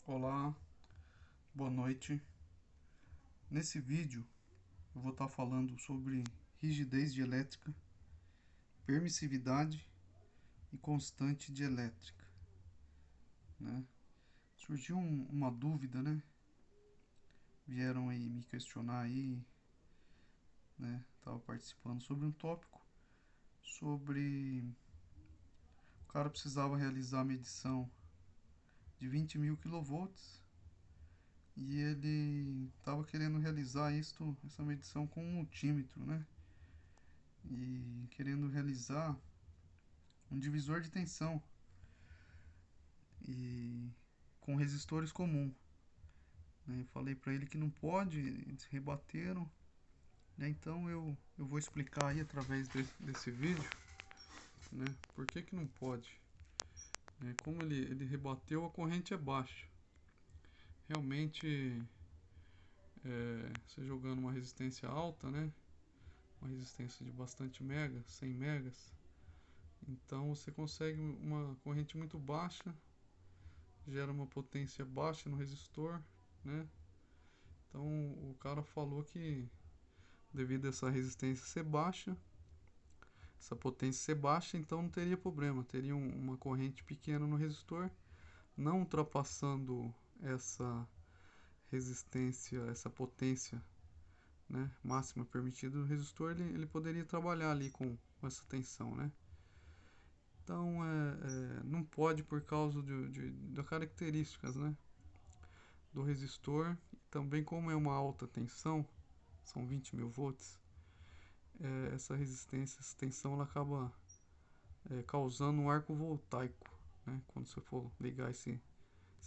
Olá, boa noite. Nesse vídeo eu vou estar falando sobre rigidez de elétrica, permissividade e constante de elétrica, né? Surgiu uma dúvida, né? Vieram aí me questionar aí, né? Tava participando sobre um tópico sobre o cara precisava realizar a medição de 20.000 kV e ele estava querendo realizar essa medição com um multímetro, né? E querendo realizar um divisor de tensão e com resistores comum, né? Eu falei para ele que não pode, eles rebateram, né? Então eu vou explicar aí através desse vídeo, né? Por que não pode, né? Como ele rebateu, a corrente é baixa. Realmente, você jogando uma resistência alta, né? Uma resistência de bastante mega, 100 megas, então você consegue uma corrente muito baixa, gera uma potência baixa no resistor, né? Então o cara falou que devido a essa resistência ser baixa, essa potência ser baixa, então não teria problema, teria uma corrente pequena no resistor, não ultrapassando essa resistência, essa potência, né, máxima permitida do resistor, ele poderia trabalhar ali com essa tensão, né? Então não pode por causa das características, né, do resistor, também como é uma alta tensão, são 20.000 volts, essa resistência, essa tensão, ela acaba causando um arco voltaico, né? Quando você for ligar esse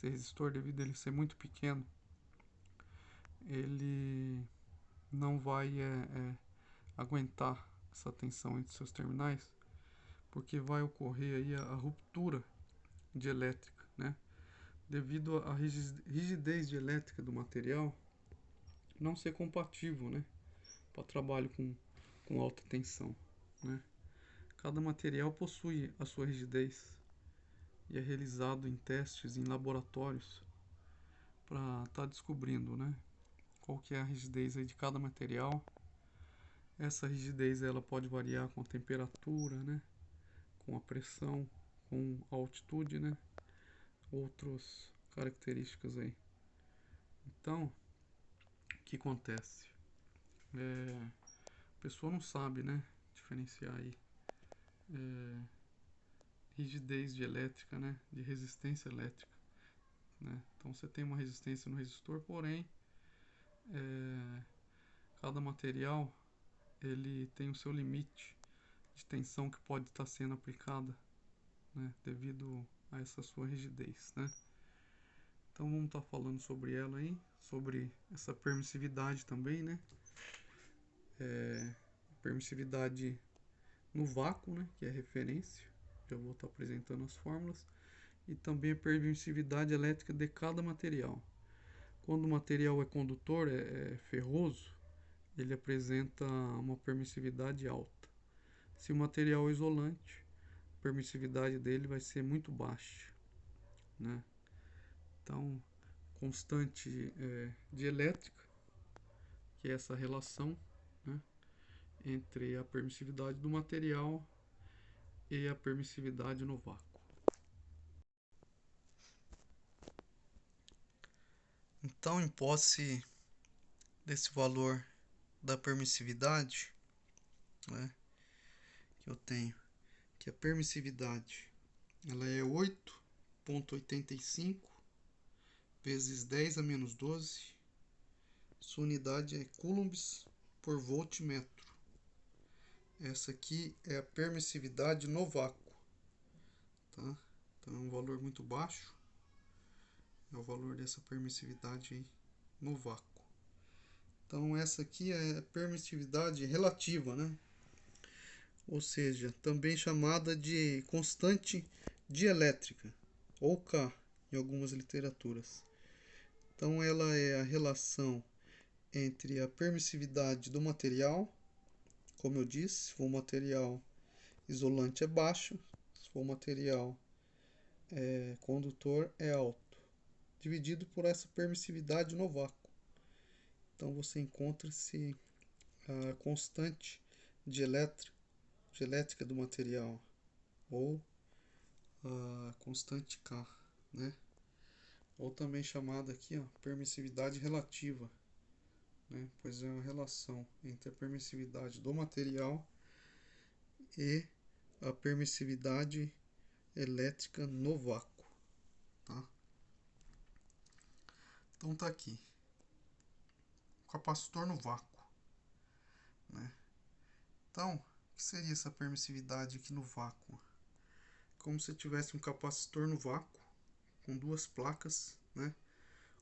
resistor, devido a ele ser muito pequeno, ele não vai aguentar essa tensão entre seus terminais, porque vai ocorrer aí a ruptura de elétrica, né? Devido à rigidez de elétrica do material não ser compatível, né, para trabalho com alta tensão, né? Cada material possui a sua rigidez e é realizado em testes em laboratórios para estar descobrindo, né, qual que é a rigidez aí de cada material. Essa rigidez ela pode variar com a temperatura, né, com a pressão, com a altitude, né, outras características aí. Então, o que acontece? A pessoa não sabe, né, diferenciar aí rigidez de elétrica, né, de resistência elétrica, né? Então você tem uma resistência no resistor, porém cada material ele tem o seu limite de tensão que pode estar sendo aplicada, né, devido a essa sua rigidez, né? Então vamos estar falando sobre ela aí, sobre essa permissividade também, né? Permissividade no vácuo, né, que é referência. Já vou estar apresentando as fórmulas. E também a permissividade elétrica de cada material. Quando o material é condutor, é ferroso, ele apresenta uma permissividade alta. Se o material é isolante, a permissividade dele vai ser muito baixa, né? Então, constante de elétrica, que é essa relação, né, entre a permissividade do material e a permissividade no vácuo. Então, em posse desse valor da permissividade, né, que eu tenho, que a permissividade ela é 8,85 vezes 10 a menos 12. Sua unidade é coulombs por voltmetro. Essa aqui é a permissividade no vácuo, tá? Então é um valor muito baixo. É o valor dessa permissividade aí no vácuo. Então essa aqui é a permissividade relativa, né? Ou seja, também chamada de constante dielétrica, ou K em algumas literaturas. Então ela é a relação entre a permissividade do material, como eu disse, se for um material isolante é baixo, se for um material condutor é alto. dividido por essa permissividade no vácuo. Então você encontra-se a constante de elétrica do material, ou a constante K, né? Ou também chamada aqui, ó, permissividade relativa, né? Pois é uma relação entre a permissividade do material e a permissividade elétrica no vácuo, tá? Então tá aqui, o capacitor no vácuo, né? Então, o que seria essa permissividade aqui no vácuo? Como se tivesse um capacitor no vácuo, com duas placas, né?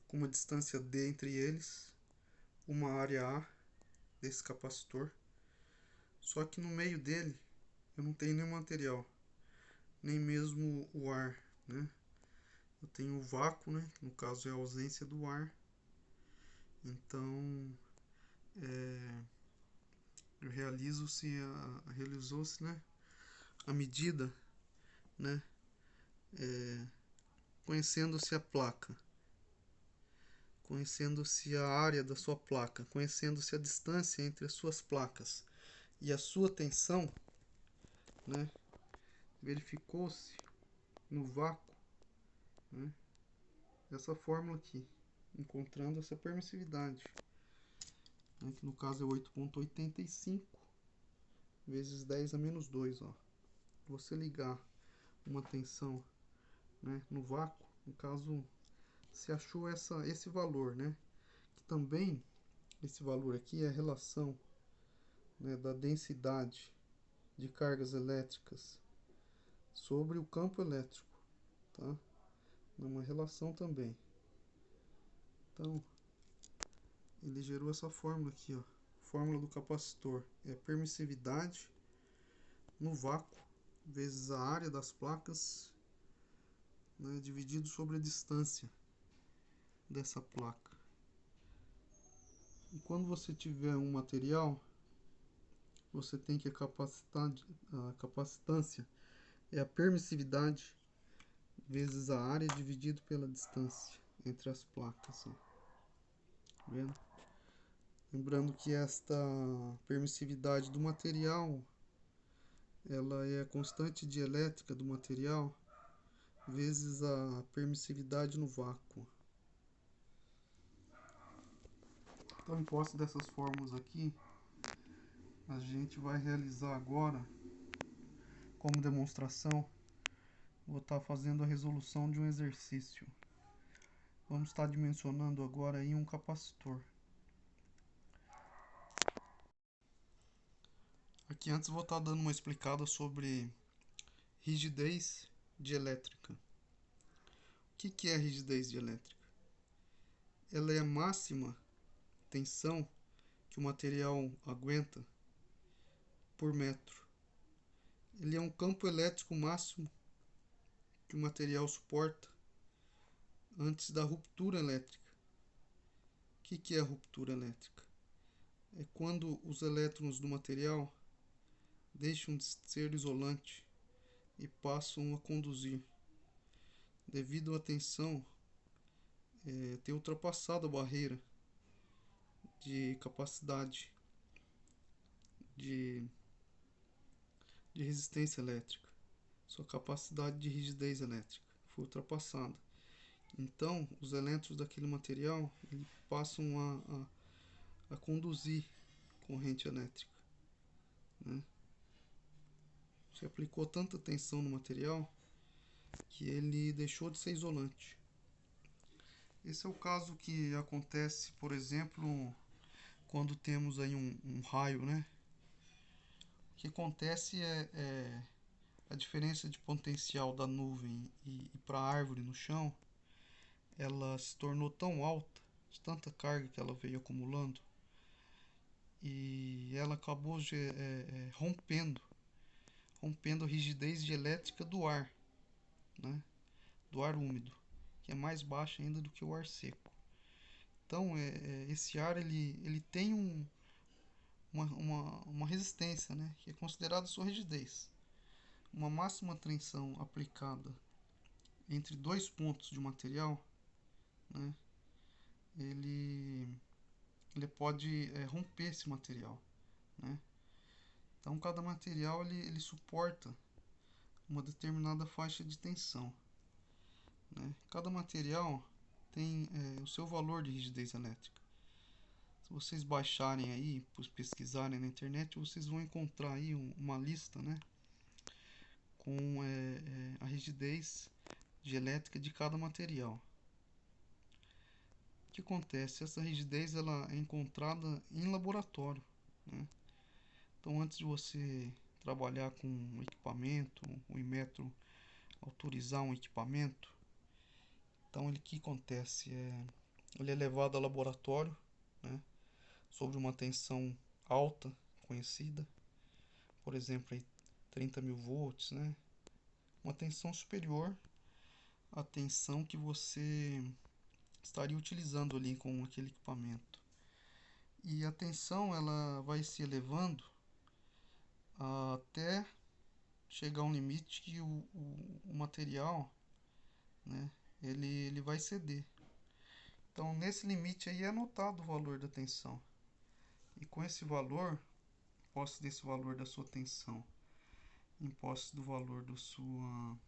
Com uma distância D entre eles, uma área A desse capacitor. Só que no meio dele eu não tenho nenhum material, nem mesmo o ar, né? Eu tenho o vácuo, né? No caso é a ausência do ar. Então, realizou-se, né, a medida, né, conhecendo-se a placa, conhecendo-se a área da sua placa, conhecendo-se a distância entre as suas placas e a sua tensão, né, verificou-se no vácuo, né, essa fórmula aqui, encontrando essa permissividade, né, que no caso é 8,85 vezes 10 a menos 2, ó. Você ligar uma tensão, né, no vácuo, no caso, se achou esse valor, né, que também esse valor aqui é a relação, né, da densidade de cargas elétricas sobre o campo elétrico, tá? É uma relação também. Então, ele gerou essa fórmula aqui, ó. Fórmula do capacitor é permissividade no vácuo vezes a área das placas, né, dividido sobre a distância dessa placa. E quando você tiver um material, você tem que a capacitância é a permissividade vezes a área dividido pela distância entre as placas, ó. Tá vendo? Lembrando que esta permissividade do material, ela é a constante dielétrica do material vezes a permissividade no vácuo. Então, em posse dessas fórmulas aqui, a gente vai realizar agora, como demonstração, vou estar fazendo a resolução de um exercício. Vamos estar dimensionando agora aí um capacitor. Aqui antes vou estar dando uma explicada sobre rigidez dielétrica. O que é rigidez dielétrica? Ela é a máxima tensão que o material aguenta por metro. Ele é um campo elétrico máximo que o material suporta antes da ruptura elétrica. O que é a ruptura elétrica? É quando os elétrons do material deixam de ser isolante e passam a conduzir, devido à tensão ter ultrapassado a barreira de capacidade de resistência elétrica, sua capacidade de rigidez elétrica foi ultrapassada. Então, os elétrons daquele material passam a conduzir corrente elétrica, né? Você aplicou tanta tensão no material que ele deixou de ser isolante. Esse é o caso que acontece, por exemplo, quando temos aí um raio, né? O que acontece é a diferença de potencial da nuvem e para a árvore no chão, ela se tornou tão alta, de tanta carga que ela veio acumulando, e ela acabou rompendo a rigidez dielétrica do ar, né? Do ar úmido, que é mais baixa ainda do que o ar seco. Então, esse ar ele tem uma resistência, né? Que é considerada sua rigidez. Uma máxima tensão aplicada entre dois pontos de material, né, ele, ele pode romper esse material, né? Então cada material ele suporta uma determinada faixa de tensão, né? Cada material tem o seu valor de rigidez elétrica. Se vocês baixarem aí, pesquisarem na internet, vocês vão encontrar aí uma lista, né, com a rigidez de elétrica de cada material. O que acontece? Essa rigidez ela é encontrada em laboratório, né? Então, antes de você trabalhar com um equipamento, o Inmetro autorizar um equipamento, então o que acontece? Ele é levado a laboratório, né, sobre uma tensão alta, conhecida, por exemplo, aí 30.000 volts, né? Uma tensão superior à tensão que você estaria utilizando ali com aquele equipamento. E a tensão ela vai se elevando até chegar a um limite que o material, né, ele vai ceder. Então, nesse limite aí é anotado o valor da tensão. E com esse valor, posse desse valor da sua tensão, em posse do valor da sua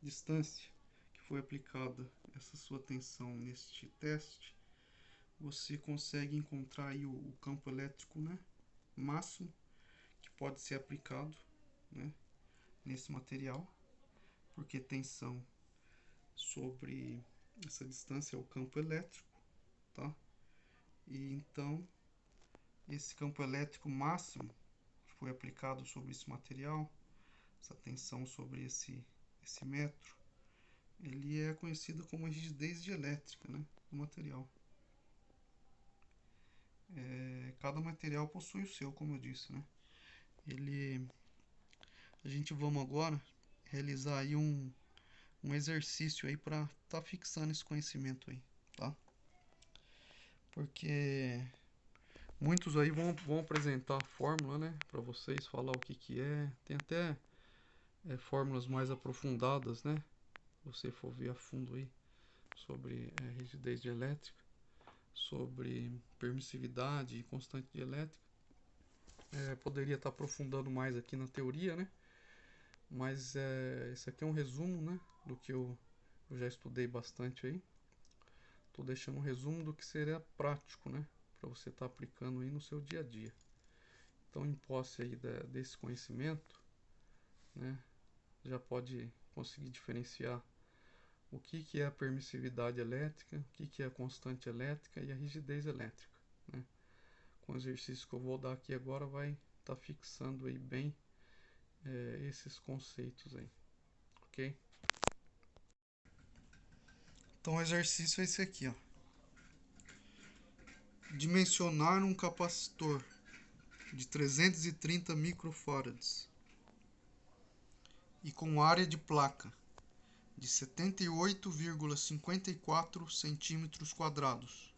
distância que foi aplicada essa sua tensão neste teste, você consegue encontrar aí o campo elétrico, né, máximo que pode ser aplicado, né, nesse material, porque tensão sobre essa distância é o campo elétrico, tá? E então esse campo elétrico máximo que foi aplicado sobre esse material, essa tensão sobre esse metro, ele é conhecido como rigidez dielétrica, né, do material. Cada material possui o seu, como eu disse, né? A gente vamos agora realizar aí um exercício aí para tá fixando esse conhecimento aí, tá? Porque muitos aí vão apresentar a fórmula, né, para vocês falar o que é. Tem até fórmulas mais aprofundadas, né? Se você for ver a fundo aí sobre rigidez dielétrica, sobre permissividade e constante dielétrica. Poderia estar aprofundando mais aqui na teoria, né? Mas esse aqui é um resumo, né, do que eu já estudei bastante aí. Estou deixando um resumo do que seria prático, né, para você estar aplicando aí no seu dia a dia. Então, em posse aí desse conhecimento, né, já pode conseguir diferenciar o que é a permissividade elétrica, o que é a constante elétrica e a rigidez elétrica, né? Com o exercício que eu vou dar aqui agora vai estar fixando aí bem esses conceitos aí, ok? Então o exercício é esse aqui, ó. Dimensionar um capacitor de 330 microfarads e com área de placa de 78,54 centímetros quadrados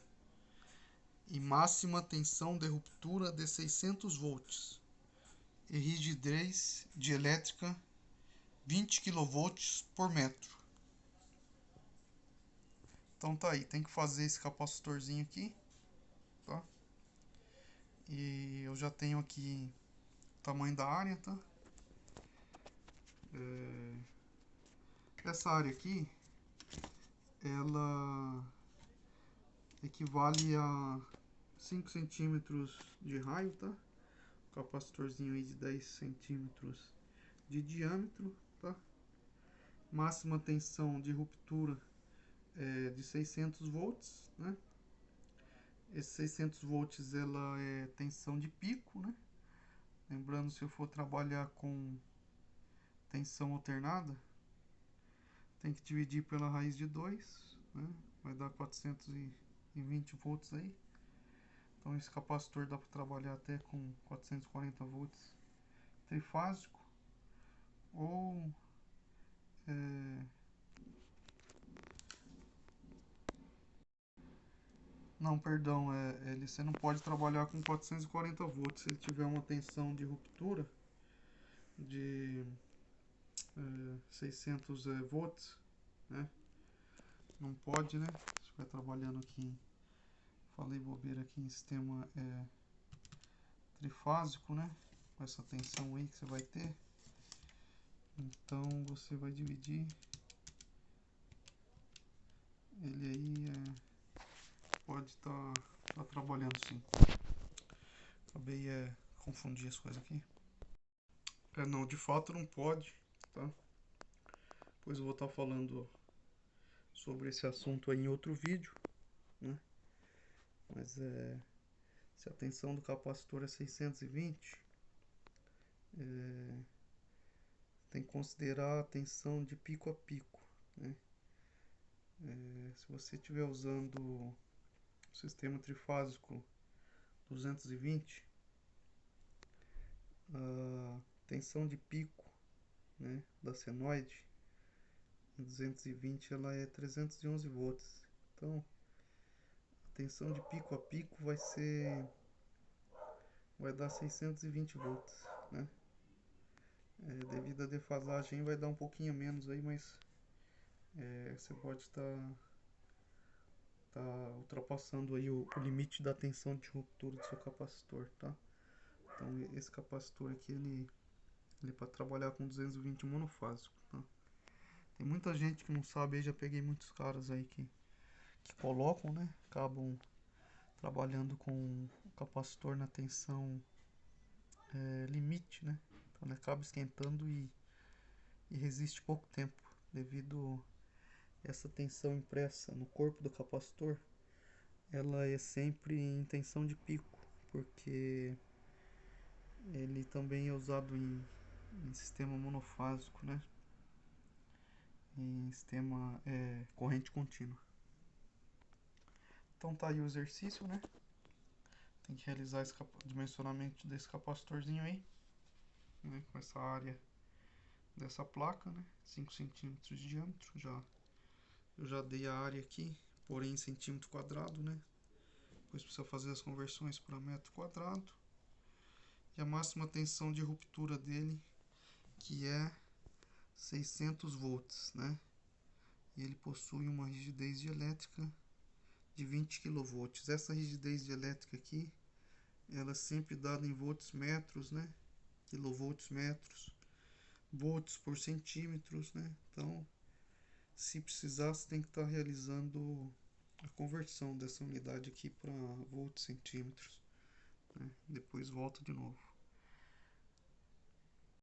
e máxima tensão de ruptura de 600 volts e rigidez dielétrica 20 kV por metro. Então tá aí, tem que fazer esse capacitorzinho aqui, tá? E eu já tenho aqui o tamanho da área, tá? Essa área aqui, ela equivale a 5 centímetros de raio, tá? Capacitorzinho aí de 10 centímetros de diâmetro, tá? Máxima tensão de ruptura de 600 volts, né? Esse 600 volts ela é tensão de pico, né? Lembrando, se eu for trabalhar com tensão alternada, tem que dividir pela raiz de 2, né? Vai dar 420 volts aí. Então esse capacitor dá para trabalhar até com 440 volts trifásico ou não, perdão, você não pode trabalhar com 440 volts se ele tiver uma tensão de ruptura de 600 volts, né? não pode, né? Se estiver trabalhando aqui, falei bobeira aqui em sistema trifásico, né? Com essa tensão aí que você vai ter. Então você vai dividir ele aí, pode estar trabalhando sim. Acabei confundir as coisas aqui. Não, de fato não pode, tá? Depois eu vou estar falando sobre esse assunto aí em outro vídeo, né? Mas se a tensão do capacitor é 620, tem que considerar a tensão de pico a pico, né? Se você estiver usando o sistema trifásico 220, a tensão de pico, né, da senoide em 220 ela é 311 volts. Então a tensão de pico a pico vai dar 620 volts, né? Devido à defasagem vai dar um pouquinho menos aí, mas você pode estar ultrapassando aí o limite da tensão de ruptura do seu capacitor, tá? Então esse capacitor aqui ele é para trabalhar com 220 monofásico, tá? Tem muita gente que não sabe, aí já peguei muitos caras aí que colocam, né? Acabam trabalhando com o capacitor na tensão limite, né? Então ele acaba esquentando e resiste pouco tempo, devido a essa tensão impressa no corpo do capacitor, ela é sempre em tensão de pico, porque ele também é usado em sistema monofásico, né? Em sistema corrente contínua. Então tá aí o exercício, né? Tem que realizar esse dimensionamento desse capacitorzinho aí, né? Com essa área dessa placa, né? 5 centímetros de diâmetro. Eu já dei a área aqui, porém em centímetro quadrado, né? Depois precisa fazer as conversões para metro quadrado. E a máxima tensão de ruptura dele, que é 600 volts, né? E ele possui uma rigidez dielétrica de 20 kV. Essa rigidez dielétrica aqui, ela é sempre dada em volts metros, né? Kilovolts metros, volts por centímetros, né? Então, se precisar, você tem que estar realizando a conversão dessa unidade aqui para volts centímetros, né? Depois volta de novo.